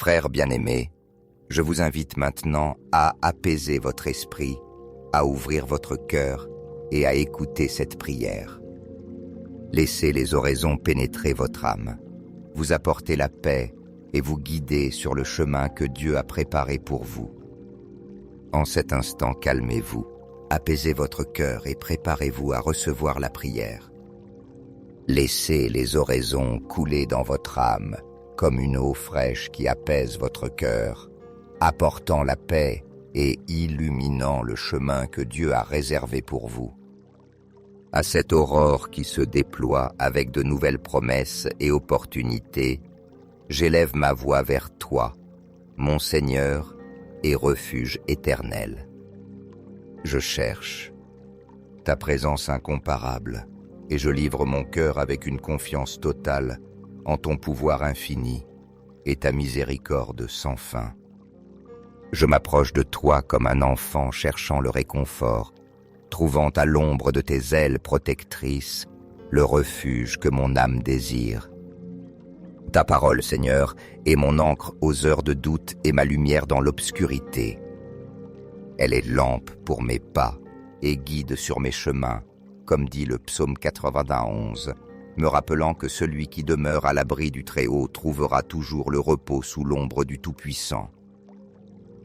Frères bien-aimés, je vous invite maintenant à apaiser votre esprit, à ouvrir votre cœur et à écouter cette prière. Laissez les oraisons pénétrer votre âme, vous apporter la paix et vous guider sur le chemin que Dieu a préparé pour vous. En cet instant, calmez-vous, apaisez votre cœur et préparez-vous à recevoir la prière. Laissez les oraisons couler dans votre âme comme une eau fraîche qui apaise votre cœur, apportant la paix et illuminant le chemin que Dieu a réservé pour vous. À cette aurore qui se déploie avec de nouvelles promesses et opportunités, j'élève ma voix vers toi, mon Seigneur et refuge éternel. Je cherche ta présence incomparable et je livre mon cœur avec une confiance totale en ton pouvoir infini et ta miséricorde sans fin. Je m'approche de toi comme un enfant cherchant le réconfort, trouvant à l'ombre de tes ailes protectrices le refuge que mon âme désire. Ta parole, Seigneur, est mon encre aux heures de doute et ma lumière dans l'obscurité. Elle est lampe pour mes pas et guide sur mes chemins, comme dit le psaume 91, me rappelant que celui qui demeure à l'abri du Très-Haut trouvera toujours le repos sous l'ombre du Tout-Puissant.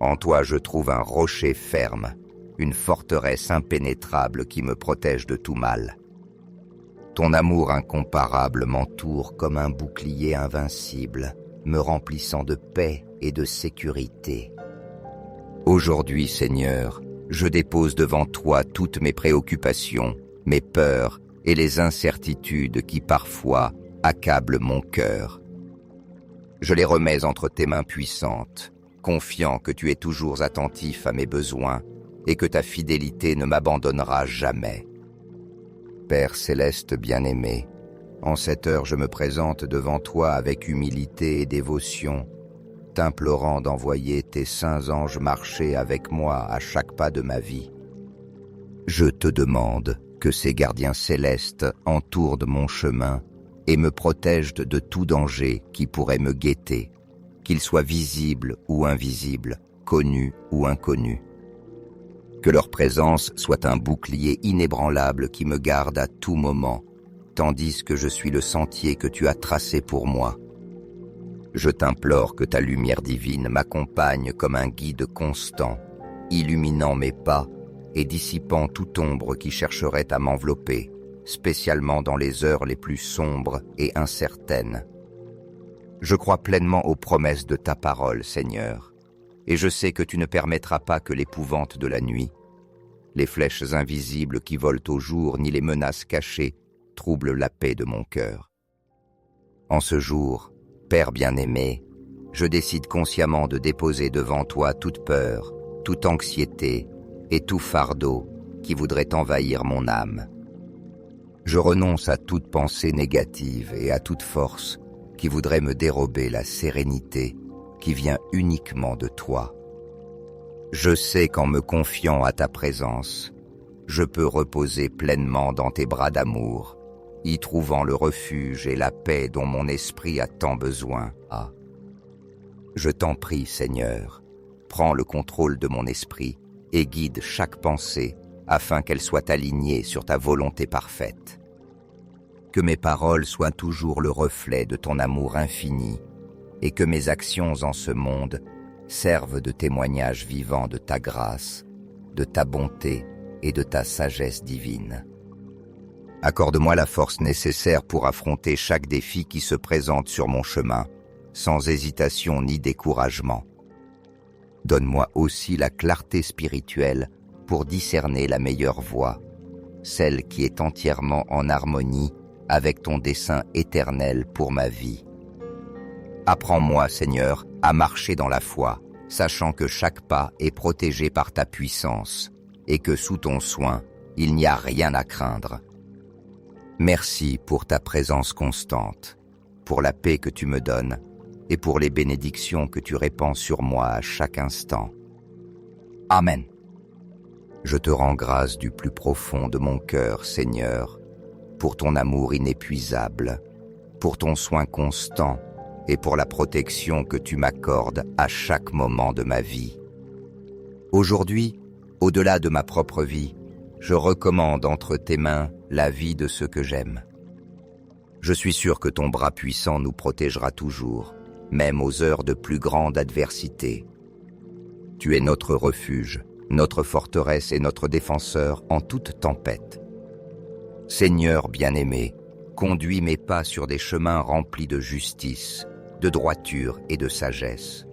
En toi je trouve un rocher ferme, une forteresse impénétrable qui me protège de tout mal. Ton amour incomparable m'entoure comme un bouclier invincible, me remplissant de paix et de sécurité. Aujourd'hui, Seigneur, je dépose devant toi toutes mes préoccupations, mes peurs et les incertitudes qui parfois accablent mon cœur. Je les remets entre tes mains puissantes, confiant que tu es toujours attentif à mes besoins et que ta fidélité ne m'abandonnera jamais. Père céleste bien-aimé, en cette heure je me présente devant toi avec humilité et dévotion, t'implorant d'envoyer tes saints anges marcher avec moi à chaque pas de ma vie. Je te demande que ces gardiens célestes entourent de mon chemin et me protègent de tout danger qui pourrait me guetter, qu'il soit visible ou invisible, connu ou inconnu. Que leur présence soit un bouclier inébranlable qui me garde à tout moment, tandis que je suis le sentier que tu as tracé pour moi. Je t'implore que ta lumière divine m'accompagne comme un guide constant, illuminant mes pas et dissipant toute ombre qui chercherait à m'envelopper, spécialement dans les heures les plus sombres et incertaines. Je crois pleinement aux promesses de ta parole, Seigneur, et je sais que tu ne permettras pas que l'épouvante de la nuit, les flèches invisibles qui volent au jour, ni les menaces cachées, troublent la paix de mon cœur. En ce jour, Père bien-aimé, je décide consciemment de déposer devant toi toute peur, toute anxiété et tout fardeau qui voudrait envahir mon âme. Je renonce à toute pensée négative et à toute force qui voudrait me dérober la sérénité qui vient uniquement de toi. Je sais qu'en me confiant à ta présence, je peux reposer pleinement dans tes bras d'amour, y trouvant le refuge et la paix dont mon esprit a tant besoin. Ah. Je t'en prie, Seigneur, prends le contrôle de mon esprit et guide chaque pensée afin qu'elle soit alignée sur ta volonté parfaite. Que mes paroles soient toujours le reflet de ton amour infini et que mes actions en ce monde servent de témoignage vivant de ta grâce, de ta bonté et de ta sagesse divine. Accorde-moi la force nécessaire pour affronter chaque défi qui se présente sur mon chemin, sans hésitation ni découragement. Donne-moi aussi la clarté spirituelle pour discerner la meilleure voie, celle qui est entièrement en harmonie avec ton dessein éternel pour ma vie. Apprends-moi, Seigneur, à marcher dans la foi, sachant que chaque pas est protégé par ta puissance et que sous ton soin, il n'y a rien à craindre. Merci pour ta présence constante, pour la paix que tu me donnes et pour les bénédictions que tu répands sur moi à chaque instant. Amen. Je te rends grâce du plus profond de mon cœur, Seigneur, pour ton amour inépuisable, pour ton soin constant et pour la protection que tu m'accordes à chaque moment de ma vie. Aujourd'hui, au-delà de ma propre vie, je recommande entre tes mains la vie de ceux que j'aime. Je suis sûr que ton bras puissant nous protégera toujours, même aux heures de plus grande adversité. Tu es notre refuge, notre forteresse et notre défenseur en toute tempête. Seigneur bien-aimé, conduis mes pas sur des chemins remplis de justice, de droiture et de sagesse.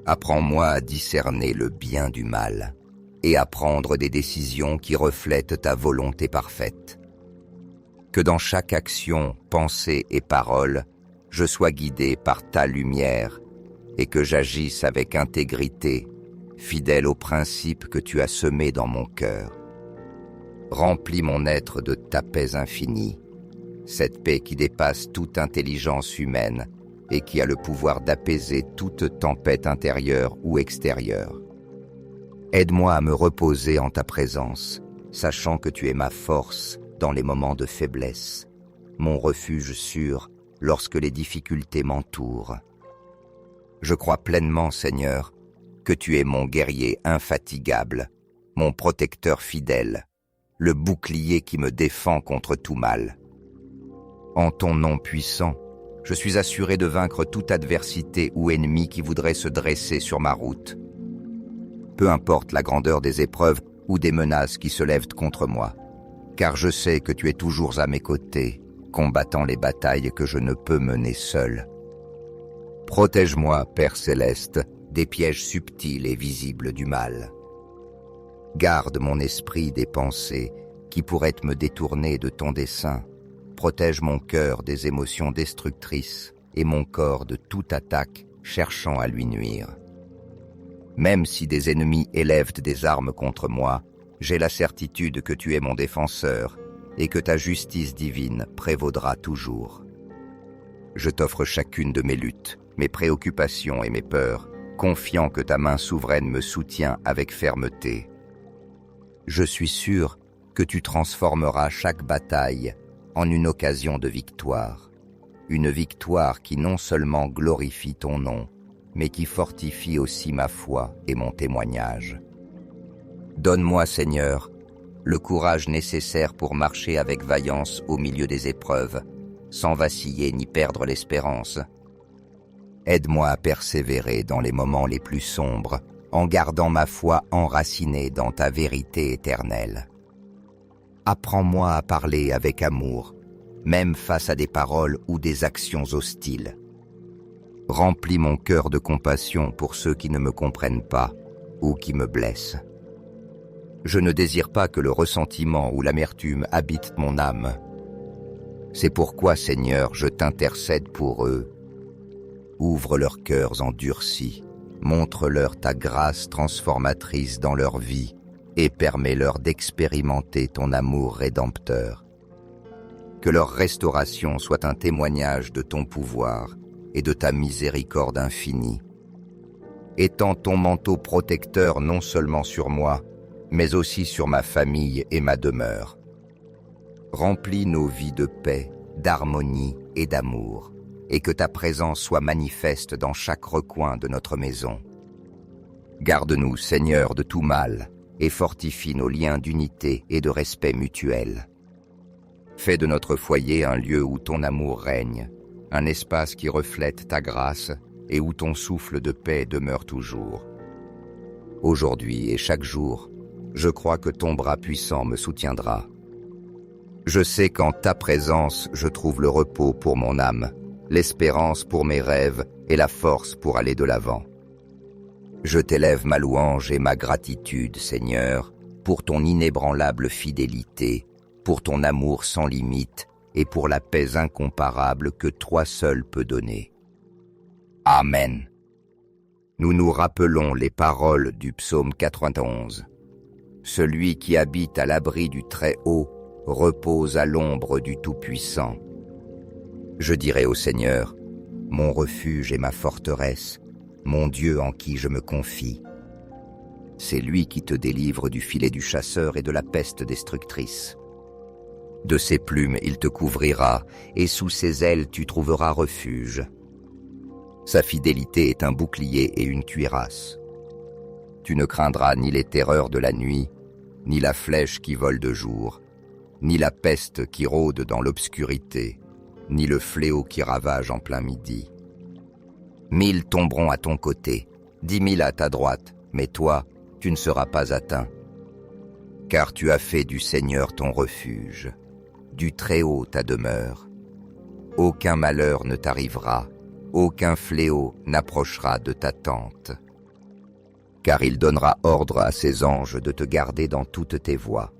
Apprends-moi à discerner le bien du mal et à prendre des décisions qui reflètent ta volonté parfaite. Que dans chaque action, pensée et parole, je sois guidé par ta lumière et que j'agisse avec intégrité, fidèle aux principes que tu as semés dans mon cœur. Remplis mon être de ta paix infinie, cette paix qui dépasse toute intelligence humaine et qui a le pouvoir d'apaiser toute tempête intérieure ou extérieure. Aide-moi à me reposer en ta présence, sachant que tu es ma force dans les moments de faiblesse, mon refuge sûr lorsque les difficultés m'entourent. Je crois pleinement, Seigneur, que tu es mon guerrier infatigable, mon protecteur fidèle, le bouclier qui me défend contre tout mal. En ton nom puissant, je suis assuré de vaincre toute adversité ou ennemi qui voudrait se dresser sur ma route. Peu importe la grandeur des épreuves ou des menaces qui se lèvent contre moi, car je sais que tu es toujours à mes côtés, combattant les batailles que je ne peux mener seul. Protège-moi, Père Céleste, des pièges subtils et visibles du mal. Garde mon esprit des pensées qui pourraient me détourner de ton dessein. Protège mon cœur des émotions destructrices et mon corps de toute attaque cherchant à lui nuire. Même si des ennemis élèvent des armes contre moi, j'ai la certitude que tu es mon défenseur et que ta justice divine prévaudra toujours. Je t'offre chacune de mes luttes, mes préoccupations et mes peurs, confiant que ta main souveraine me soutient avec fermeté. Je suis sûr que tu transformeras chaque bataille en une occasion de victoire. Une victoire qui non seulement glorifie ton nom, mais qui fortifie aussi ma foi et mon témoignage. Donne-moi, Seigneur, le courage nécessaire pour marcher avec vaillance au milieu des épreuves, sans vaciller ni perdre l'espérance. Aide-moi à persévérer dans les moments les plus sombres, en gardant ma foi enracinée dans ta vérité éternelle. Apprends-moi à parler avec amour, même face à des paroles ou des actions hostiles. Remplis mon cœur de compassion pour ceux qui ne me comprennent pas ou qui me blessent. Je ne désire pas que le ressentiment ou l'amertume habitent mon âme. C'est pourquoi, Seigneur, je t'intercède pour eux. Ouvre leurs cœurs endurcis, montre-leur ta grâce transformatrice dans leur vie et permets-leur d'expérimenter ton amour rédempteur. Que leur restauration soit un témoignage de ton pouvoir et de ta miséricorde infinie. Étends ton manteau protecteur non seulement sur moi, mais aussi sur ma famille et ma demeure. Remplis nos vies de paix, d'harmonie et d'amour, et que ta présence soit manifeste dans chaque recoin de notre maison. Garde-nous, Seigneur, de tout mal, et fortifie nos liens d'unité et de respect mutuel. Fais de notre foyer un lieu où ton amour règne, un espace qui reflète ta grâce et où ton souffle de paix demeure toujours. Aujourd'hui et chaque jour, je crois que ton bras puissant me soutiendra. Je sais qu'en ta présence, je trouve le repos pour mon âme, l'espérance pour mes rêves et la force pour aller de l'avant. Je t'élève ma louange et ma gratitude, Seigneur, pour ton inébranlable fidélité, pour ton amour sans limite et pour la paix incomparable que toi seul peux donner. Amen. Nous nous rappelons les paroles du psaume 91. Celui qui habite à l'abri du Très-Haut repose à l'ombre du Tout-Puissant. Je dirai au Seigneur, mon refuge et ma forteresse, mon Dieu en qui je me confie. C'est lui qui te délivre du filet du chasseur et de la peste destructrice. De ses plumes il te couvrira, et sous ses ailes tu trouveras refuge. Sa fidélité est un bouclier et une cuirasse. Tu ne craindras ni les terreurs de la nuit, ni la flèche qui vole de jour, ni la peste qui rôde dans l'obscurité, ni le fléau qui ravage en plein midi. 1000 tomberont à ton côté, 10 000 à ta droite, mais toi, tu ne seras pas atteint. Car tu as fait du Seigneur ton refuge, du Très-Haut ta demeure. Aucun malheur ne t'arrivera, aucun fléau n'approchera de ta tente. Car il donnera ordre à ses anges de te garder dans toutes tes voies.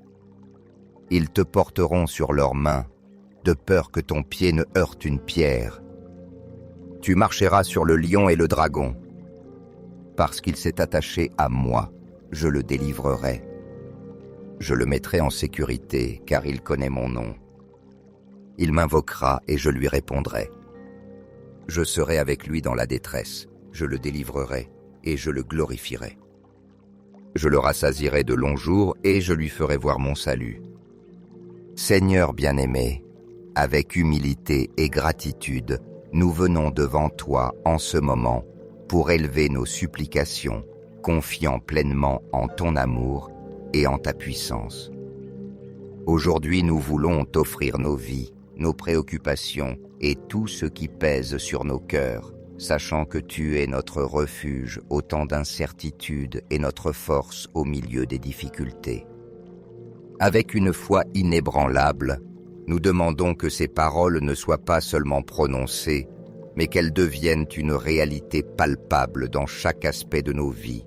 Ils te porteront sur leurs mains, de peur que ton pied ne heurte une pierre. Tu marcheras sur le lion et le dragon. Parce qu'il s'est attaché à moi, je le délivrerai. Je le mettrai en sécurité, car il connaît mon nom. Il m'invoquera et je lui répondrai. Je serai avec lui dans la détresse, je le délivrerai et je le glorifierai. Je le rassasierai de longs jours et je lui ferai voir mon salut. Seigneur bien-aimé, avec humilité et gratitude, nous venons devant toi en ce moment pour élever nos supplications, confiant pleinement en ton amour et en ta puissance. Aujourd'hui, nous voulons t'offrir nos vies, nos préoccupations et tout ce qui pèse sur nos cœurs, sachant que tu es notre refuge au temps d'incertitude et notre force au milieu des difficultés. Avec une foi inébranlable, nous demandons que ces paroles ne soient pas seulement prononcées, mais qu'elles deviennent une réalité palpable dans chaque aspect de nos vies.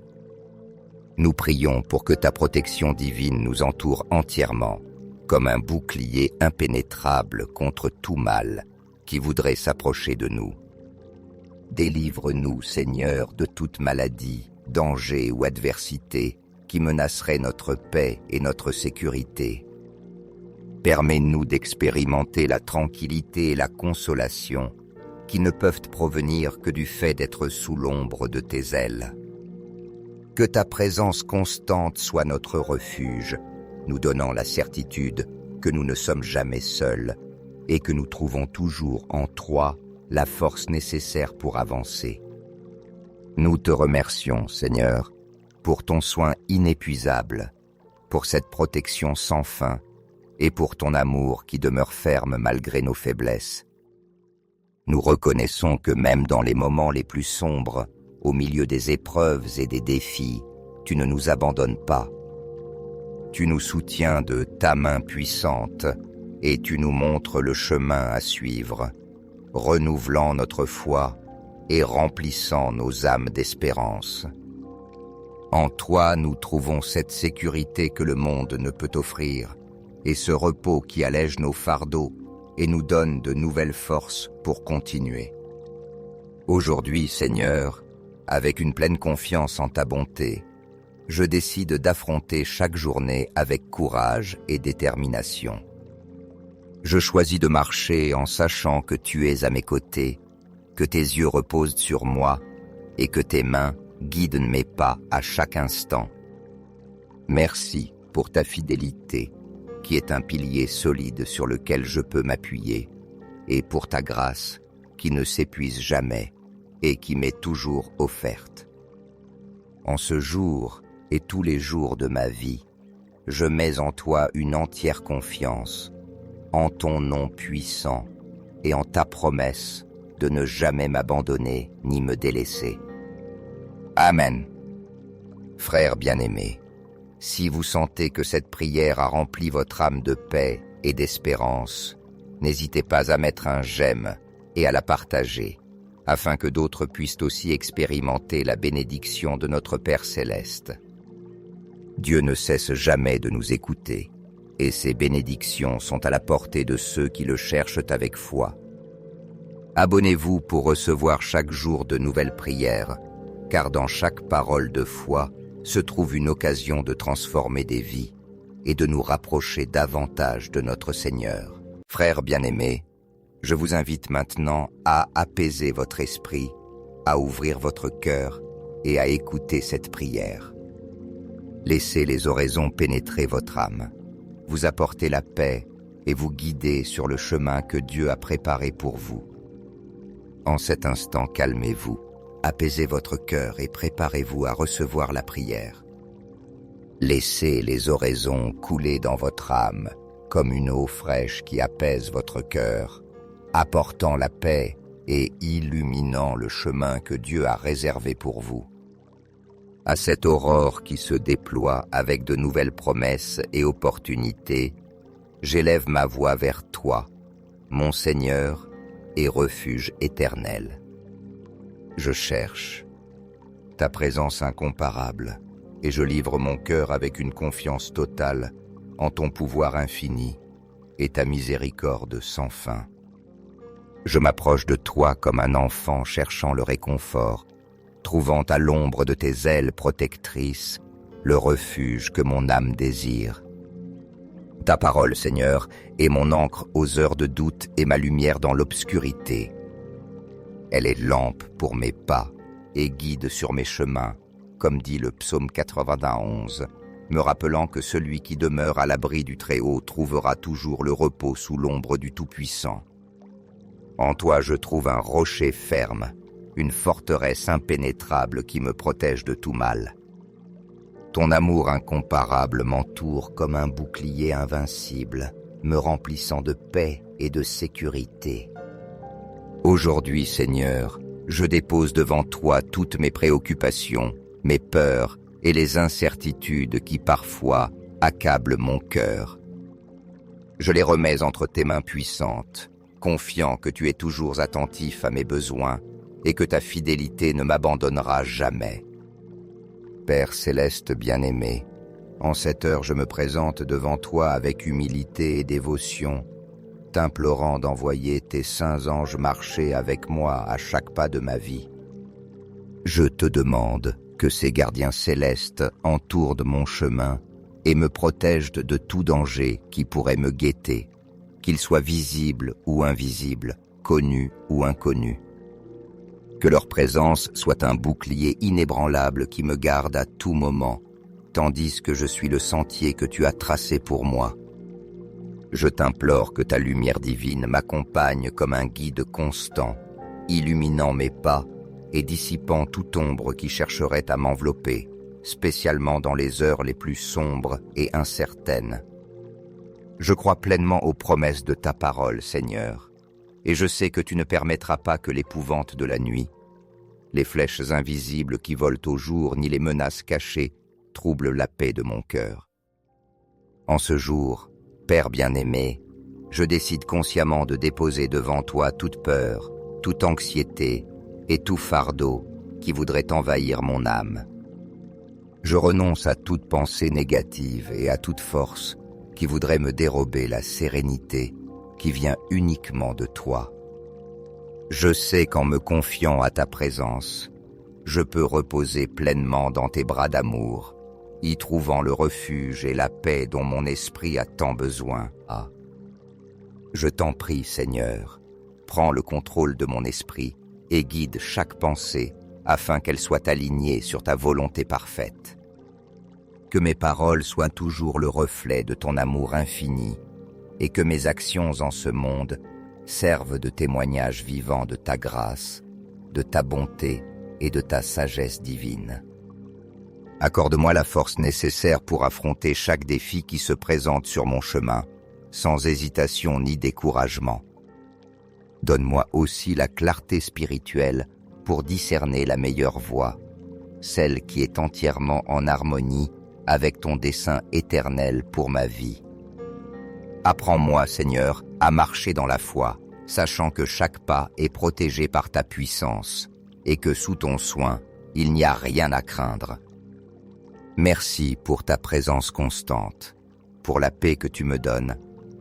Nous prions pour que ta protection divine nous entoure entièrement, comme un bouclier impénétrable contre tout mal qui voudrait s'approcher de nous. Délivre-nous, Seigneur, de toute maladie, danger ou adversité qui menacerait notre paix et notre sécurité. Permets-nous d'expérimenter la tranquillité et la consolation qui ne peuvent provenir que du fait d'être sous l'ombre de tes ailes. Que ta présence constante soit notre refuge, nous donnant la certitude que nous ne sommes jamais seuls et que nous trouvons toujours en toi la force nécessaire pour avancer. Nous te remercions, Seigneur, pour ton soin inépuisable, pour cette protection sans fin et pour ton amour qui demeure ferme malgré nos faiblesses. Nous reconnaissons que même dans les moments les plus sombres, au milieu des épreuves et des défis, tu ne nous abandonnes pas. Tu nous soutiens de ta main puissante et tu nous montres le chemin à suivre, renouvelant notre foi et remplissant nos âmes d'espérance. En toi, nous trouvons cette sécurité que le monde ne peut offrir et ce repos qui allège nos fardeaux et nous donne de nouvelles forces pour continuer. Aujourd'hui, Seigneur, avec une pleine confiance en ta bonté, je décide d'affronter chaque journée avec courage et détermination. Je choisis de marcher en sachant que tu es à mes côtés, que tes yeux reposent sur moi et que tes mains guident mes pas à chaque instant. Merci pour ta fidélité, qui est un pilier solide sur lequel je peux m'appuyer, et pour ta grâce, qui ne s'épuise jamais et qui m'est toujours offerte. En ce jour et tous les jours de ma vie, je mets en toi une entière confiance, en ton nom puissant et en ta promesse de ne jamais m'abandonner ni me délaisser. Amen. Frères bien-aimés, si vous sentez que cette prière a rempli votre âme de paix et d'espérance, n'hésitez pas à mettre un j'aime et à la partager, afin que d'autres puissent aussi expérimenter la bénédiction de notre Père Céleste. Dieu ne cesse jamais de nous écouter, et ses bénédictions sont à la portée de ceux qui le cherchent avec foi. Abonnez-vous pour recevoir chaque jour de nouvelles prières, car dans chaque parole de foi se trouve une occasion de transformer des vies et de nous rapprocher davantage de notre Seigneur. Frères bien-aimés, je vous invite maintenant à apaiser votre esprit, à ouvrir votre cœur et à écouter cette prière. Laissez les oraisons pénétrer votre âme, vous apporter la paix et vous guider sur le chemin que Dieu a préparé pour vous. En cet instant, calmez-vous, apaisez votre cœur et préparez-vous à recevoir la prière. Laissez les oraisons couler dans votre âme, comme une eau fraîche qui apaise votre cœur, apportant la paix et illuminant le chemin que Dieu a réservé pour vous. À cette aurore qui se déploie avec de nouvelles promesses et opportunités, j'élève ma voix vers toi, mon Seigneur et refuge éternel. Je cherche ta présence incomparable et je livre mon cœur avec une confiance totale en ton pouvoir infini et ta miséricorde sans fin. Je m'approche de toi comme un enfant cherchant le réconfort, trouvant à l'ombre de tes ailes protectrices le refuge que mon âme désire. Ta parole, Seigneur, est mon encre aux heures de doute et ma lumière dans l'obscurité. Elle est lampe pour mes pas et guide sur mes chemins, comme dit le psaume 91, me rappelant que celui qui demeure à l'abri du Très-Haut trouvera toujours le repos sous l'ombre du Tout-Puissant. En toi je trouve un rocher ferme, une forteresse impénétrable qui me protège de tout mal. Ton amour incomparable m'entoure comme un bouclier invincible, me remplissant de paix et de sécurité. Aujourd'hui, Seigneur, je dépose devant toi toutes mes préoccupations, mes peurs et les incertitudes qui parfois accablent mon cœur. Je les remets entre tes mains puissantes, confiant que tu es toujours attentif à mes besoins et que ta fidélité ne m'abandonnera jamais. Père céleste bien-aimé, en cette heure je me présente devant toi avec humilité et dévotion, t'implorant d'envoyer tes saints anges marcher avec moi à chaque pas de ma vie. Je te demande que ces gardiens célestes entourent de mon chemin et me protègent de tout danger qui pourrait me guetter, qu'il soit visible ou invisible, connu ou inconnu. Que leur présence soit un bouclier inébranlable qui me garde à tout moment, tandis que je suis le sentier que tu as tracé pour moi. Je t'implore que ta lumière divine m'accompagne comme un guide constant, illuminant mes pas et dissipant toute ombre qui chercherait à m'envelopper, spécialement dans les heures les plus sombres et incertaines. Je crois pleinement aux promesses de ta parole, Seigneur, et je sais que tu ne permettras pas que l'épouvante de la nuit, les flèches invisibles qui volent au jour, ni les menaces cachées troublent la paix de mon cœur. En ce jour, Père bien-aimé, je décide consciemment de déposer devant toi toute peur, toute anxiété et tout fardeau qui voudrait envahir mon âme. Je renonce à toute pensée négative et à toute force qui voudrait me dérober la sérénité qui vient uniquement de toi. Je sais qu'en me confiant à ta présence, je peux reposer pleinement dans tes bras d'amour, y trouvant le refuge et la paix dont mon esprit a tant besoin. Je t'en prie, Seigneur, prends le contrôle de mon esprit et guide chaque pensée afin qu'elle soit alignée sur ta volonté parfaite. Que mes paroles soient toujours le reflet de ton amour infini et que mes actions en ce monde servent de témoignage vivant de ta grâce, de ta bonté et de ta sagesse divine. Accorde-moi la force nécessaire pour affronter chaque défi qui se présente sur mon chemin, sans hésitation ni découragement. Donne-moi aussi la clarté spirituelle pour discerner la meilleure voie, celle qui est entièrement en harmonie avec ton dessein éternel pour ma vie. Apprends-moi, Seigneur, à marcher dans la foi, sachant que chaque pas est protégé par ta puissance et que sous ton soin, il n'y a rien à craindre. Merci pour ta présence constante, pour la paix que tu me donnes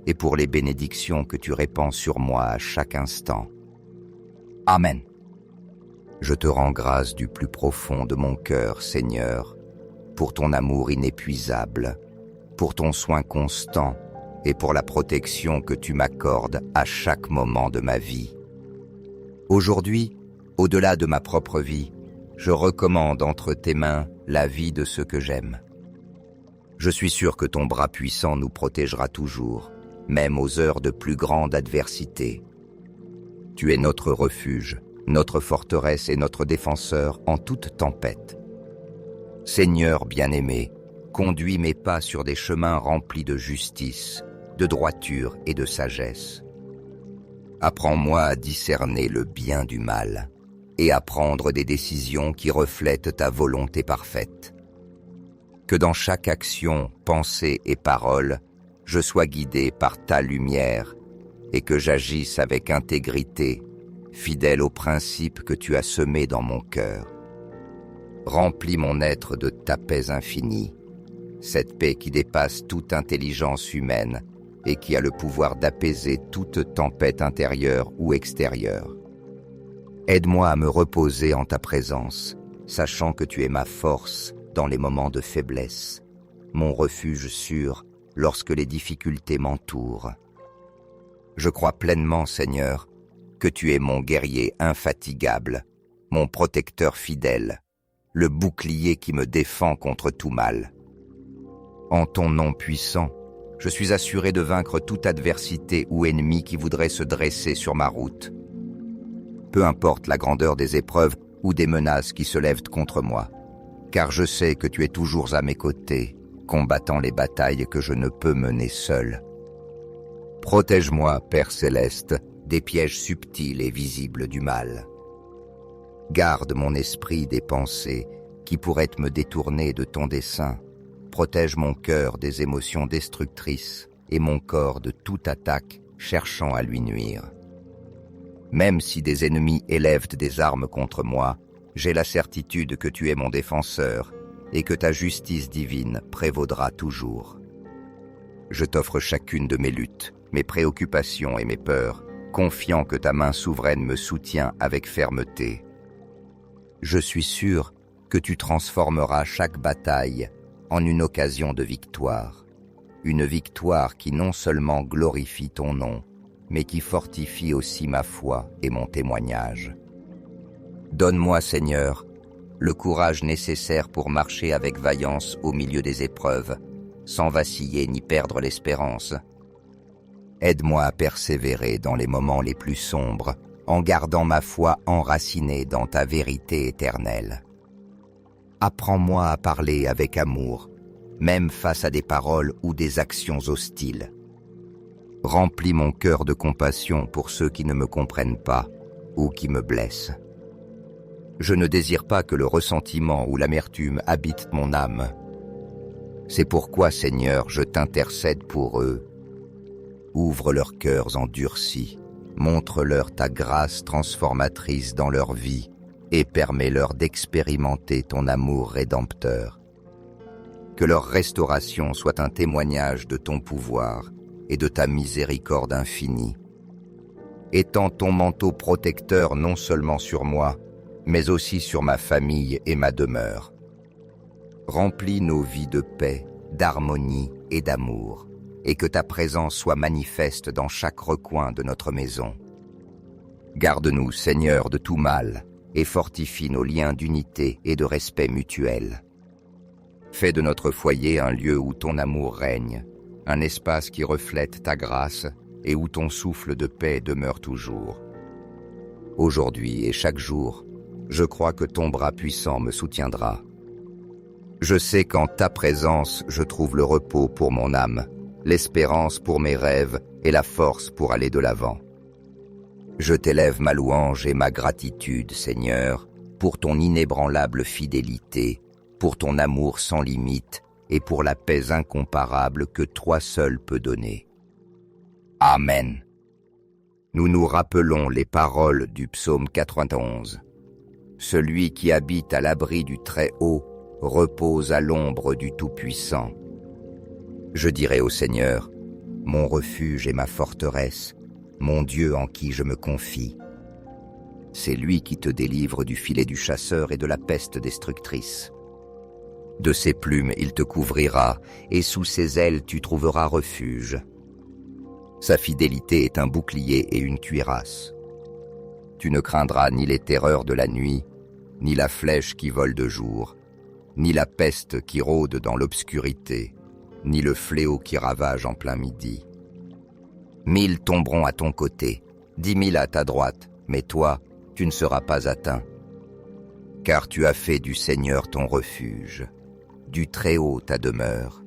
et pour les bénédictions que tu répands sur moi à chaque instant. Amen. Je te rends grâce du plus profond de mon cœur, Seigneur, pour ton amour inépuisable, pour ton soin constant et pour la protection que tu m'accordes à chaque moment de ma vie. Aujourd'hui, au-delà de ma propre vie, je recommande entre tes mains la vie de ceux que j'aime. Je suis sûr que ton bras puissant nous protégera toujours, même aux heures de plus grande adversité. Tu es notre refuge, notre forteresse et notre défenseur en toute tempête. Seigneur bien-aimé, conduis mes pas sur des chemins remplis de justice, de droiture et de sagesse. Apprends-moi à discerner le bien du mal et à prendre des décisions qui reflètent ta volonté parfaite. Que dans chaque action, pensée et parole, je sois guidé par ta lumière et que j'agisse avec intégrité, fidèle aux principes que tu as semés dans mon cœur. Remplis mon être de ta paix infinie, cette paix qui dépasse toute intelligence humaine et qui a le pouvoir d'apaiser toute tempête intérieure ou extérieure. Aide-moi à me reposer en ta présence, sachant que tu es ma force dans les moments de faiblesse, mon refuge sûr lorsque les difficultés m'entourent. Je crois pleinement, Seigneur, que tu es mon guerrier infatigable, mon protecteur fidèle, le bouclier qui me défend contre tout mal. En ton nom puissant, je suis assuré de vaincre toute adversité ou ennemi qui voudrait se dresser sur ma route. Peu importe la grandeur des épreuves ou des menaces qui se lèvent contre moi, car je sais que tu es toujours à mes côtés, combattant les batailles que je ne peux mener seul. Protège-moi, Père céleste, des pièges subtils et visibles du mal. Garde mon esprit des pensées qui pourraient me détourner de ton dessein. Protège mon cœur des émotions destructrices et mon corps de toute attaque cherchant à lui nuire. Même si des ennemis élèvent des armes contre moi, j'ai la certitude que tu es mon défenseur et que ta justice divine prévaudra toujours. Je t'offre chacune de mes luttes, mes préoccupations et mes peurs, confiant que ta main souveraine me soutient avec fermeté. Je suis sûr que tu transformeras chaque bataille en une occasion de victoire. Une victoire qui non seulement glorifie ton nom, mais qui fortifie aussi ma foi et mon témoignage. Donne-moi, Seigneur, le courage nécessaire pour marcher avec vaillance au milieu des épreuves, sans vaciller ni perdre l'espérance. Aide-moi à persévérer dans les moments les plus sombres, en gardant ma foi enracinée dans ta vérité éternelle. Apprends-moi à parler avec amour, même face à des paroles ou des actions hostiles. Remplis mon cœur de compassion pour ceux qui ne me comprennent pas ou qui me blessent. Je ne désire pas que le ressentiment ou l'amertume habitent mon âme. C'est pourquoi, Seigneur, je t'intercède pour eux. Ouvre leurs cœurs endurcis, montre-leur ta grâce transformatrice dans leur vie et permets-leur d'expérimenter ton amour rédempteur. Que leur restauration soit un témoignage de ton pouvoir et de ta miséricorde infinie. Étends ton manteau protecteur non seulement sur moi, mais aussi sur ma famille et ma demeure. Remplis nos vies de paix, d'harmonie et d'amour, et que ta présence soit manifeste dans chaque recoin de notre maison. Garde-nous, Seigneur, de tout mal, et fortifie nos liens d'unité et de respect mutuel. Fais de notre foyer un lieu où ton amour règne, un espace qui reflète ta grâce et où ton souffle de paix demeure toujours. Aujourd'hui et chaque jour, je crois que ton bras puissant me soutiendra. Je sais qu'en ta présence, je trouve le repos pour mon âme, l'espérance pour mes rêves et la force pour aller de l'avant. Je t'élève ma louange et ma gratitude, Seigneur, pour ton inébranlable fidélité, pour ton amour sans limite et pour la paix incomparable que toi seul peux donner. Amen. Nous nous rappelons les paroles du psaume 91. Celui qui habite à l'abri du Très-Haut repose à l'ombre du Tout-Puissant. Je dirai au Seigneur, mon refuge et ma forteresse, mon Dieu en qui je me confie. C'est lui qui te délivre du filet du chasseur et de la peste destructrice. De ses plumes il te couvrira, et sous ses ailes tu trouveras refuge. Sa fidélité est un bouclier et une cuirasse. Tu ne craindras ni les terreurs de la nuit, ni la flèche qui vole de jour, ni la peste qui rôde dans l'obscurité, ni le fléau qui ravage en plein midi. 1000 tomberont à ton côté, 10 000 à ta droite, mais toi, tu ne seras pas atteint. Car tu as fait du Seigneur ton refuge, du Très-Haut ta demeure.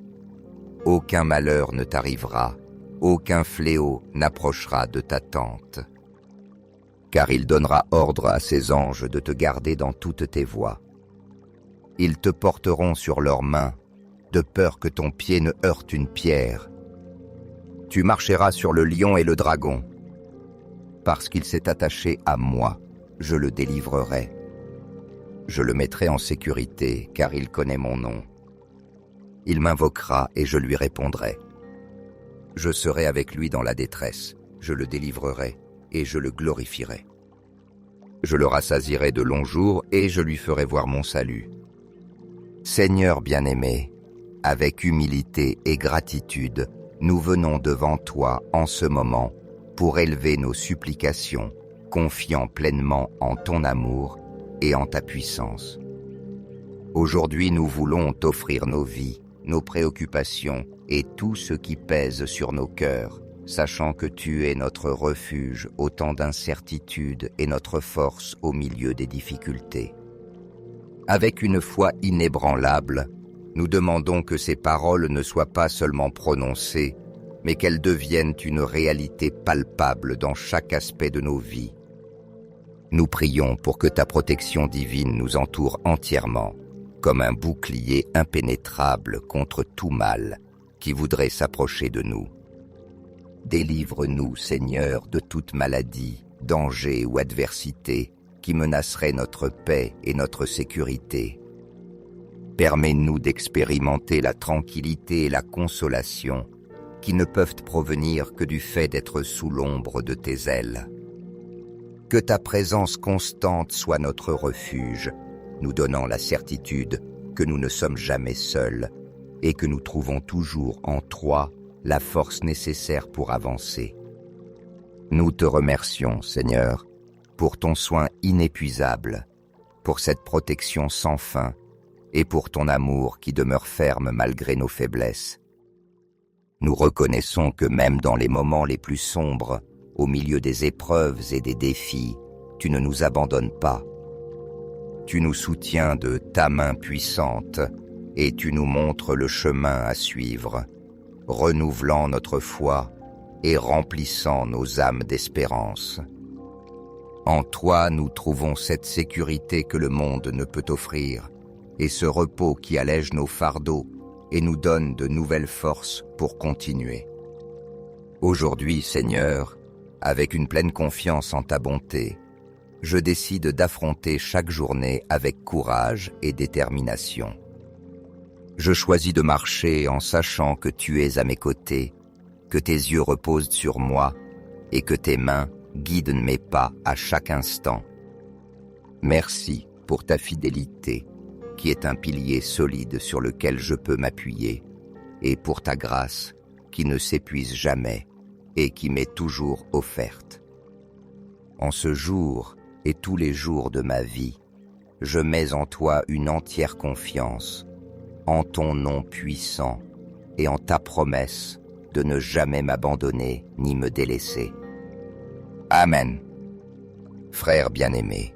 Aucun malheur ne t'arrivera, aucun fléau n'approchera de ta tente. Car il donnera ordre à ses anges de te garder dans toutes tes voies. Ils te porteront sur leurs mains, de peur que ton pied ne heurte une pierre. Tu marcheras sur le lion et le dragon. Parce qu'il s'est attaché à moi, je le délivrerai. Je le mettrai en sécurité, car il connaît mon nom. Il m'invoquera et je lui répondrai. Je serai avec lui dans la détresse, je le délivrerai et je le glorifierai. Je le rassasierai de longs jours et je lui ferai voir mon salut. Seigneur bien-aimé, avec humilité et gratitude, nous venons devant toi en ce moment pour élever nos supplications, confiant pleinement en ton amour et en ta puissance. Aujourd'hui, nous voulons t'offrir nos vies, nos préoccupations et tout ce qui pèse sur nos cœurs, sachant que tu es notre refuge au temps d'incertitude et notre force au milieu des difficultés. Avec une foi inébranlable, nous demandons que ces paroles ne soient pas seulement prononcées, mais qu'elles deviennent une réalité palpable dans chaque aspect de nos vies. Nous prions pour que ta protection divine nous entoure entièrement, comme un bouclier impénétrable contre tout mal qui voudrait s'approcher de nous. Délivre-nous, Seigneur, de toute maladie, danger ou adversité qui menacerait notre paix et notre sécurité. Permets-nous d'expérimenter la tranquillité et la consolation qui ne peuvent provenir que du fait d'être sous l'ombre de tes ailes. Que ta présence constante soit notre refuge, nous donnant la certitude que nous ne sommes jamais seuls et que nous trouvons toujours en toi la force nécessaire pour avancer. Nous te remercions, Seigneur, pour ton soin inépuisable, pour cette protection sans fin et pour ton amour qui demeure ferme malgré nos faiblesses. Nous reconnaissons que même dans les moments les plus sombres, au milieu des épreuves et des défis, tu ne nous abandonnes pas. Tu nous soutiens de ta main puissante et tu nous montres le chemin à suivre, renouvelant notre foi et remplissant nos âmes d'espérance. En toi, nous trouvons cette sécurité que le monde ne peut offrir et ce repos qui allège nos fardeaux et nous donne de nouvelles forces pour continuer. Aujourd'hui, Seigneur, avec une pleine confiance en ta bonté, je décide d'affronter chaque journée avec courage et détermination. Je choisis de marcher en sachant que tu es à mes côtés, que tes yeux reposent sur moi et que tes mains guident mes pas à chaque instant. Merci pour ta fidélité, qui est un pilier solide sur lequel je peux m'appuyer, et pour ta grâce, qui ne s'épuise jamais et qui m'est toujours offerte. En ce jour et tous les jours de ma vie, je mets en toi une entière confiance, en ton nom puissant et en ta promesse de ne jamais m'abandonner ni me délaisser. Amen. Frères bien-aimés,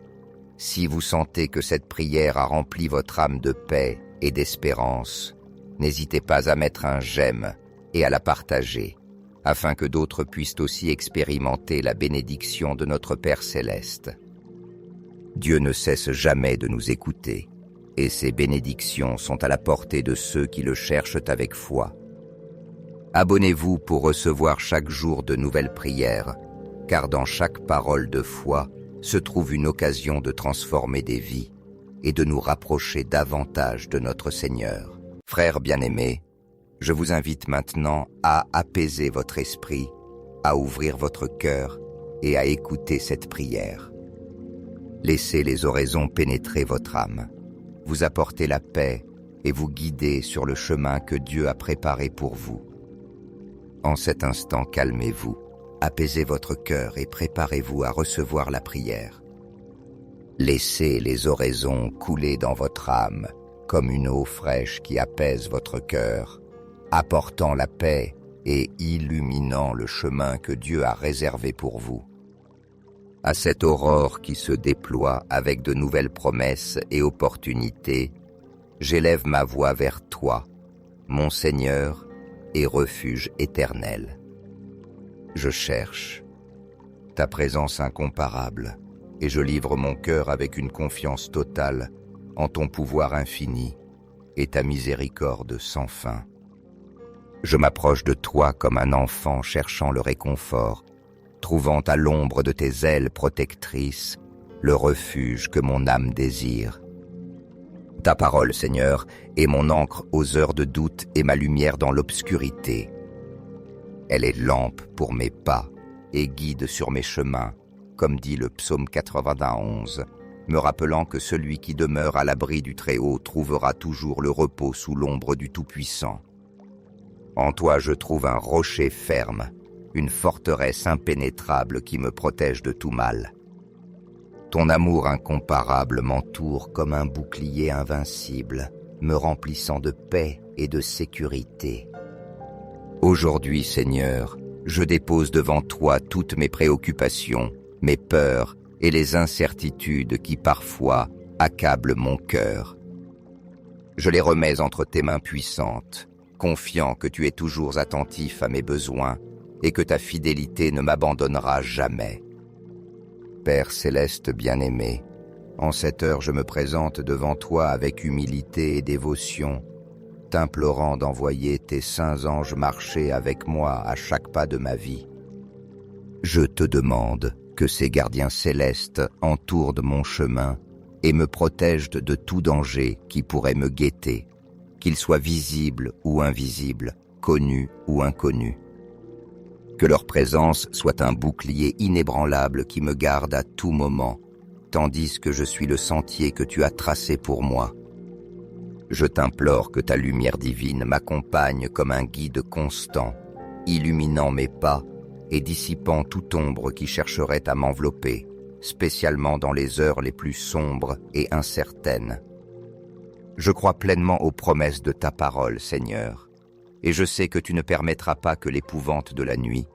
si vous sentez que cette prière a rempli votre âme de paix et d'espérance, n'hésitez pas à mettre un j'aime et à la partager, afin que d'autres puissent aussi expérimenter la bénédiction de notre Père Céleste. Dieu ne cesse jamais de nous écouter, et ses bénédictions sont à la portée de ceux qui le cherchent avec foi. Abonnez-vous pour recevoir chaque jour de nouvelles prières, car dans chaque parole de foi se trouve une occasion de transformer des vies et de nous rapprocher davantage de notre Seigneur. Frères bien-aimés, je vous invite maintenant à apaiser votre esprit, à ouvrir votre cœur et à écouter cette prière. Laissez les oraisons pénétrer votre âme, vous apporter la paix et vous guider sur le chemin que Dieu a préparé pour vous. En cet instant, calmez-vous, apaisez votre cœur et préparez-vous à recevoir la prière. Laissez les oraisons couler dans votre âme comme une eau fraîche qui apaise votre cœur, apportant la paix et illuminant le chemin que Dieu a réservé pour vous. À cette aurore qui se déploie avec de nouvelles promesses et opportunités, j'élève ma voix vers toi, mon Seigneur et refuge éternel. Je cherche ta présence incomparable et je livre mon cœur avec une confiance totale en ton pouvoir infini et ta miséricorde sans fin. Je m'approche de toi comme un enfant cherchant le réconfort, trouvant à l'ombre de tes ailes protectrices le refuge que mon âme désire. Ta parole, Seigneur, est mon encre aux heures de doute et ma lumière dans l'obscurité. Elle est lampe pour mes pas et guide sur mes chemins, comme dit le psaume 91, me rappelant que celui qui demeure à l'abri du Très-Haut trouvera toujours le repos sous l'ombre du Tout-Puissant. En toi je trouve un rocher ferme, une forteresse impénétrable qui me protège de tout mal. Ton amour incomparable m'entoure comme un bouclier invincible, me remplissant de paix et de sécurité. Aujourd'hui, Seigneur, je dépose devant toi toutes mes préoccupations, mes peurs et les incertitudes qui parfois accablent mon cœur. Je les remets entre tes mains puissantes, confiant que tu es toujours attentif à mes besoins et que ta fidélité ne m'abandonnera jamais. Père céleste bien-aimé, en cette heure je me présente devant toi avec humilité et dévotion, t'implorant d'envoyer tes saints anges marcher avec moi à chaque pas de ma vie. Je te demande que ces gardiens célestes entourent de mon chemin et me protègent de tout danger qui pourrait me guetter, qu'il soit visible ou invisible, connu ou inconnu. Que leur présence soit un bouclier inébranlable qui me garde à tout moment, tandis que je suis le sentier que tu as tracé pour moi. Je t'implore que ta lumière divine m'accompagne comme un guide constant, illuminant mes pas et dissipant toute ombre qui chercherait à m'envelopper, spécialement dans les heures les plus sombres et incertaines. Je crois pleinement aux promesses de ta parole, Seigneur, et je sais que tu ne permettras pas que l'épouvante de la nuit,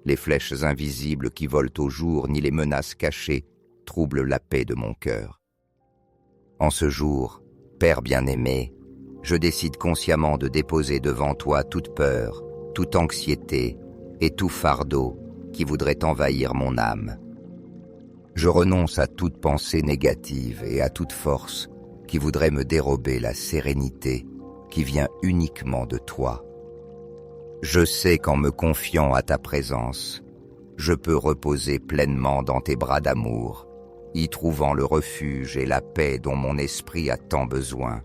les flèches invisibles qui volent au jour, ni les menaces cachées troublent la paix de mon cœur. En ce jour, Père bien-aimé, je décide consciemment de déposer devant toi toute peur, toute anxiété et tout fardeau qui voudrait envahir mon âme. Je renonce à toute pensée négative et à toute force qui voudrait me dérober la sérénité qui vient uniquement de toi. Je sais qu'en me confiant à ta présence, je peux reposer pleinement dans tes bras d'amour, y trouvant le refuge et la paix dont mon esprit a tant besoin.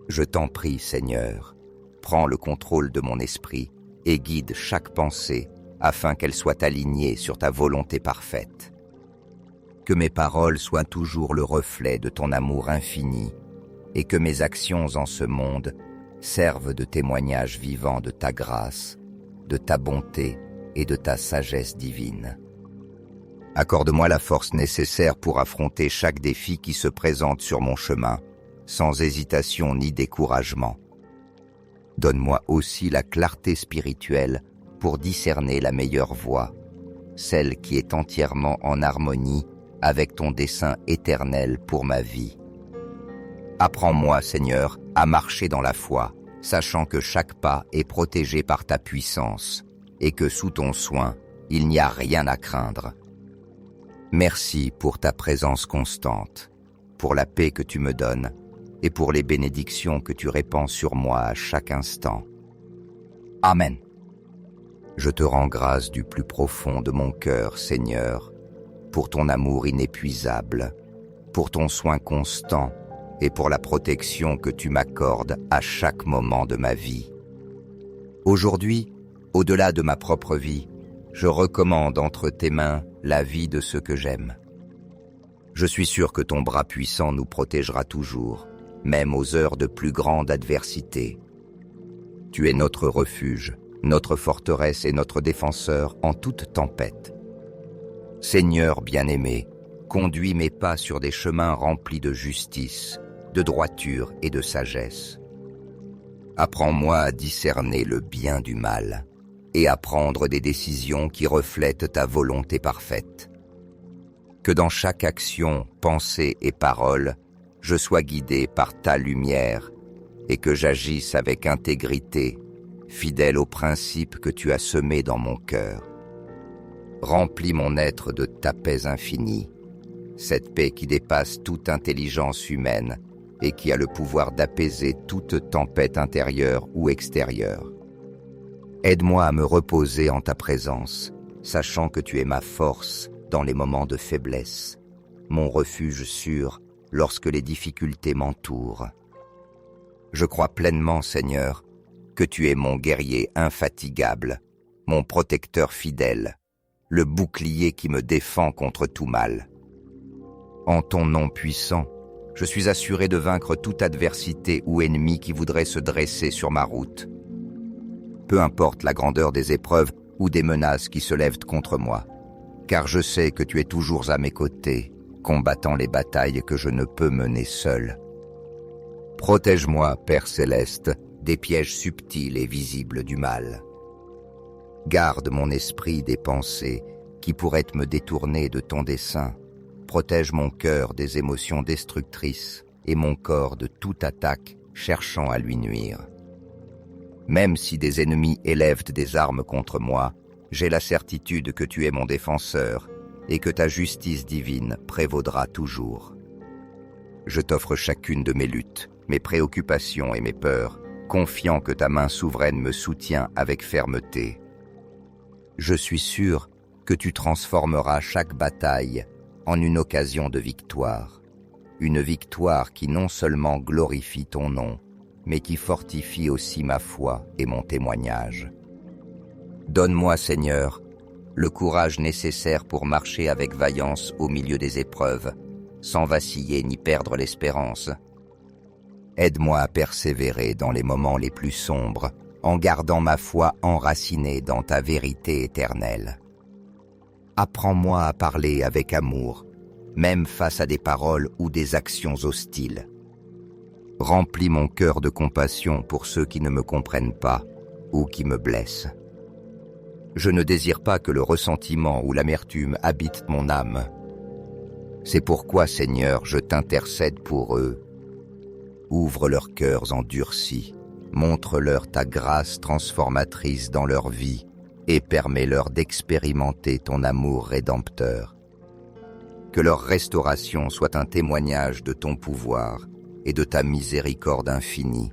Je t'en prie, Seigneur, prends le contrôle de mon esprit et guide chaque pensée afin qu'elle soit alignée sur ta volonté parfaite. Que mes paroles soient toujours le reflet de ton amour infini et que mes actions en ce monde servent de témoignage vivant de ta grâce, de ta bonté et de ta sagesse divine. Accorde-moi la force nécessaire pour affronter chaque défi qui se présente sur mon chemin, sans hésitation ni découragement. Donne-moi aussi la clarté spirituelle pour discerner la meilleure voie, celle qui est entièrement en harmonie avec ton dessein éternel pour ma vie. Apprends-moi, Seigneur, à marcher dans la foi, sachant que chaque pas est protégé par ta puissance et que sous ton soin, il n'y a rien à craindre. Merci pour ta présence constante, pour la paix que tu me donnes et pour les bénédictions que tu répands sur moi à chaque instant. Amen. Je te rends grâce du plus profond de mon cœur, Seigneur, pour ton amour inépuisable, pour ton soin constant et pour la protection que tu m'accordes à chaque moment de ma vie. Aujourd'hui, au-delà de ma propre vie, je recommande entre tes mains la vie de ceux que j'aime. Je suis sûr que ton bras puissant nous protégera toujours, même aux heures de plus grande adversité. Tu es notre refuge, notre forteresse et notre défenseur en toute tempête. Seigneur bien-aimé, conduis mes pas sur des chemins remplis de justice, de droiture et de sagesse. Apprends-moi à discerner le bien du mal et à prendre des décisions qui reflètent ta volonté parfaite. Que dans chaque action, pensée et parole, je sois guidé par ta lumière et que j'agisse avec intégrité, fidèle aux principes que tu as semés dans mon cœur. Remplis mon être de ta paix infinie, cette paix qui dépasse toute intelligence humaine et qui a le pouvoir d'apaiser toute tempête intérieure ou extérieure. Aide-moi à me reposer en ta présence, sachant que tu es ma force dans les moments de faiblesse, mon refuge sûr lorsque les difficultés m'entourent. Je crois pleinement, Seigneur, que tu es mon guerrier infatigable, mon protecteur fidèle, le bouclier qui me défend contre tout mal. En ton nom puissant, je suis assuré de vaincre toute adversité ou ennemi qui voudrait se dresser sur ma route. Peu importe la grandeur des épreuves ou des menaces qui se lèvent contre moi, car je sais que tu es toujours à mes côtés, combattant les batailles que je ne peux mener seul. Protège-moi, Père Céleste, des pièges subtils et visibles du mal. Garde mon esprit des pensées qui pourraient me détourner de ton dessein. Protège mon cœur des émotions destructrices et mon corps de toute attaque cherchant à lui nuire. Même si des ennemis élèvent des armes contre moi, j'ai la certitude que tu es mon défenseur et que ta justice divine prévaudra toujours. Je t'offre chacune de mes luttes, mes préoccupations et mes peurs, confiant que ta main souveraine me soutient avec fermeté. Je suis sûr que tu transformeras chaque bataille en une occasion de victoire, une victoire qui non seulement glorifie ton nom, mais qui fortifie aussi ma foi et mon témoignage. Donne-moi, Seigneur, le courage nécessaire pour marcher avec vaillance au milieu des épreuves, sans vaciller ni perdre l'espérance. Aide-moi à persévérer dans les moments les plus sombres, en gardant ma foi enracinée dans ta vérité éternelle. Apprends-moi à parler avec amour, même face à des paroles ou des actions hostiles. Remplis mon cœur de compassion pour ceux qui ne me comprennent pas ou qui me blessent. Je ne désire pas que le ressentiment ou l'amertume habitent mon âme. C'est pourquoi, Seigneur, je t'intercède pour eux. Ouvre leurs cœurs endurcis, montre-leur ta grâce transformatrice dans leur vie et permets-leur d'expérimenter ton amour rédempteur. Que leur restauration soit un témoignage de ton pouvoir et de ta miséricorde infinie.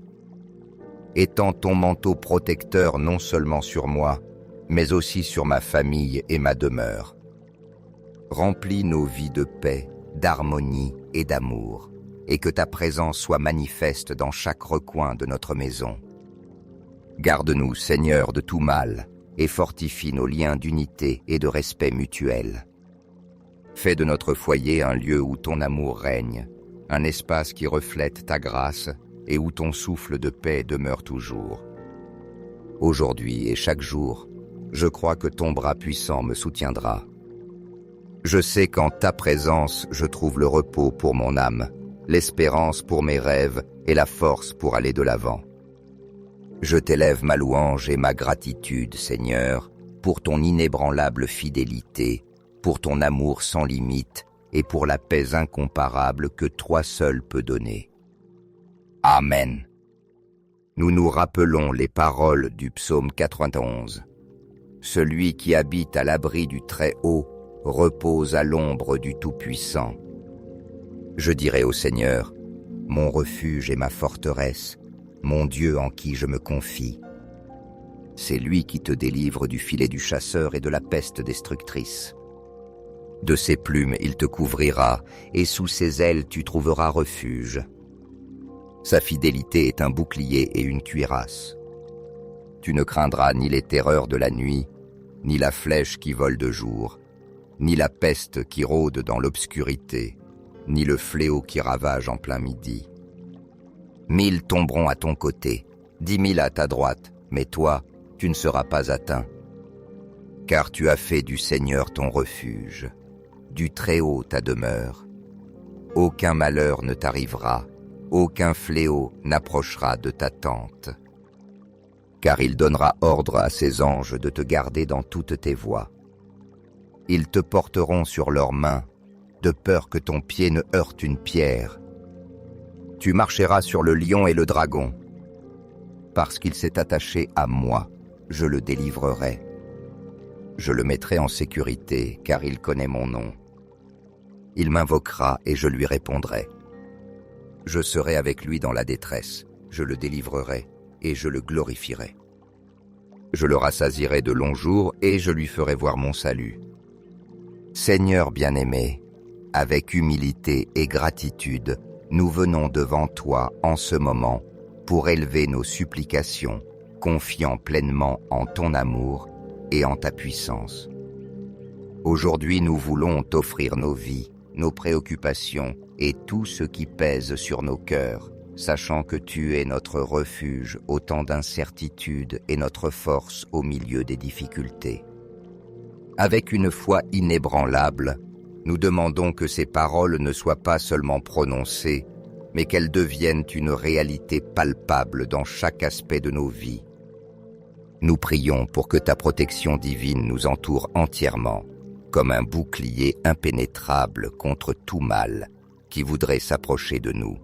Étends ton manteau protecteur non seulement sur moi, mais aussi sur ma famille et ma demeure. Remplis nos vies de paix, d'harmonie et d'amour, et que ta présence soit manifeste dans chaque recoin de notre maison. Garde-nous, Seigneur, de tout mal, et fortifie nos liens d'unité et de respect mutuel. Fais de notre foyer un lieu où ton amour règne, un espace qui reflète ta grâce et où ton souffle de paix demeure toujours. Aujourd'hui et chaque jour, je crois que ton bras puissant me soutiendra. Je sais qu'en ta présence, je trouve le repos pour mon âme, l'espérance pour mes rêves et la force pour aller de l'avant. Je t'élève ma louange et ma gratitude, Seigneur, pour ton inébranlable fidélité, pour ton amour sans limite et pour la paix incomparable que toi seul peux donner. Amen. Nous nous rappelons les paroles du psaume 91. Celui qui habite à l'abri du Très-Haut repose à l'ombre du Tout-Puissant. Je dirai au Seigneur, mon refuge et ma forteresse, mon Dieu en qui je me confie. C'est lui qui te délivre du filet du chasseur et de la peste destructrice. De ses plumes il te couvrira, et sous ses ailes tu trouveras refuge. Sa fidélité est un bouclier et une cuirasse. Tu ne craindras ni les terreurs de la nuit, ni la flèche qui vole de jour, ni la peste qui rôde dans l'obscurité, ni le fléau qui ravage en plein midi. 1000 tomberont à ton côté, 10 000 à ta droite, mais toi, tu ne seras pas atteint. Car tu as fait du Seigneur ton refuge, du Très-Haut ta demeure. Aucun malheur ne t'arrivera, aucun fléau n'approchera de ta tente. car il donnera ordre à ses anges de te garder dans toutes tes voies. Ils te porteront sur leurs mains, de peur que ton pied ne heurte une pierre. Tu marcheras sur le lion et le dragon. Parce qu'il s'est attaché à moi, je le délivrerai. Je le mettrai en sécurité, car il connaît mon nom. Il m'invoquera et je lui répondrai. Je serai avec lui dans la détresse, je le délivrerai et je le glorifierai. Je le rassasierai de longs jours et je lui ferai voir mon salut. Seigneur bien-aimé, avec humilité et gratitude, nous venons devant toi en ce moment pour élever nos supplications, confiant pleinement en ton amour et en ta puissance. Aujourd'hui, nous voulons t'offrir nos vies, nos préoccupations et tout ce qui pèse sur nos cœurs, sachant que tu es notre refuge au temps d'incertitude et notre force au milieu des difficultés. Avec une foi inébranlable, nous demandons que ces paroles ne soient pas seulement prononcées, mais qu'elles deviennent une réalité palpable dans chaque aspect de nos vies. Nous prions pour que ta protection divine nous entoure entièrement, comme un bouclier impénétrable contre tout mal qui voudrait s'approcher de nous.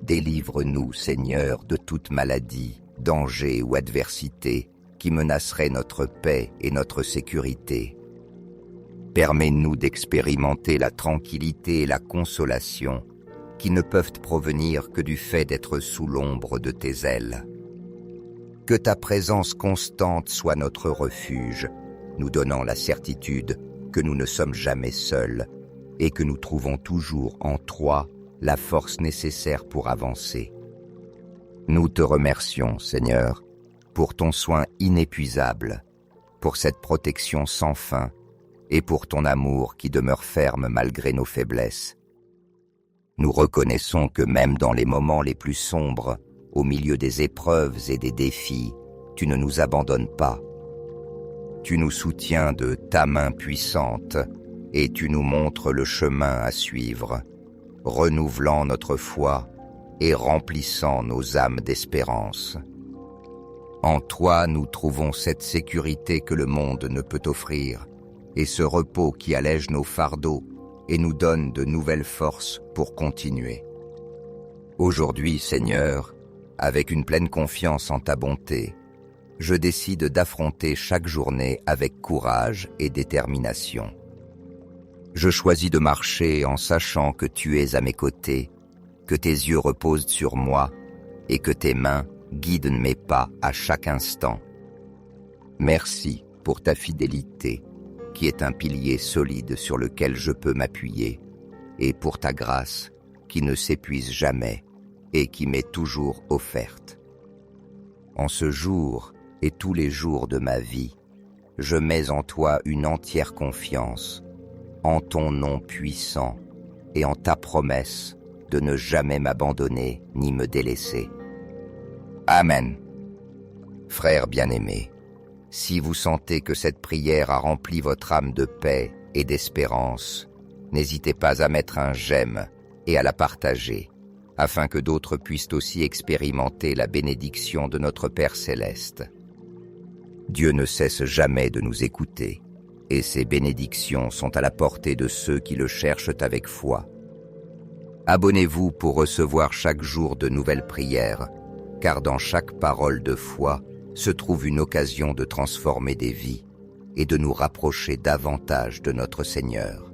Délivre-nous, Seigneur, de toute maladie, danger ou adversité qui menacerait notre paix et notre sécurité. Permets-nous d'expérimenter la tranquillité et la consolation qui ne peuvent provenir que du fait d'être sous l'ombre de tes ailes. Que ta présence constante soit notre refuge, nous donnant la certitude que nous ne sommes jamais seuls et que nous trouvons toujours en toi la force nécessaire pour avancer. Nous te remercions, Seigneur, pour ton soin inépuisable, pour cette protection sans fin et pour ton amour qui demeure ferme malgré nos faiblesses. Nous reconnaissons que même dans les moments les plus sombres, au milieu des épreuves et des défis, tu ne nous abandonnes pas. Tu nous soutiens de ta main puissante et tu nous montres le chemin à suivre, renouvelant notre foi et remplissant nos âmes d'espérance. En toi, nous trouvons cette sécurité que le monde ne peut offrir et ce repos qui allège nos fardeaux et nous donne de nouvelles forces pour continuer. Aujourd'hui, Seigneur, avec une pleine confiance en ta bonté, je décide d'affronter chaque journée avec courage et détermination. Je choisis de marcher en sachant que tu es à mes côtés, que tes yeux reposent sur moi et que tes mains guident mes pas à chaque instant. Merci pour ta fidélité, qui est un pilier solide sur lequel je peux m'appuyer, et pour ta grâce qui ne s'épuise jamais et qui m'est toujours offerte. En ce jour et tous les jours de ma vie, je mets en toi une entière confiance, en ton nom puissant et en ta promesse de ne jamais m'abandonner ni me délaisser. Amen. Frères bien-aimés, si vous sentez que cette prière a rempli votre âme de paix et d'espérance, n'hésitez pas à mettre un j'aime et à la partager, afin que d'autres puissent aussi expérimenter la bénédiction de notre Père Céleste. Dieu ne cesse jamais de nous écouter, et ses bénédictions sont à la portée de ceux qui le cherchent avec foi. Abonnez-vous pour recevoir chaque jour de nouvelles prières, car dans chaque parole de foi se trouve une occasion de transformer des vies et de nous rapprocher davantage de notre Seigneur.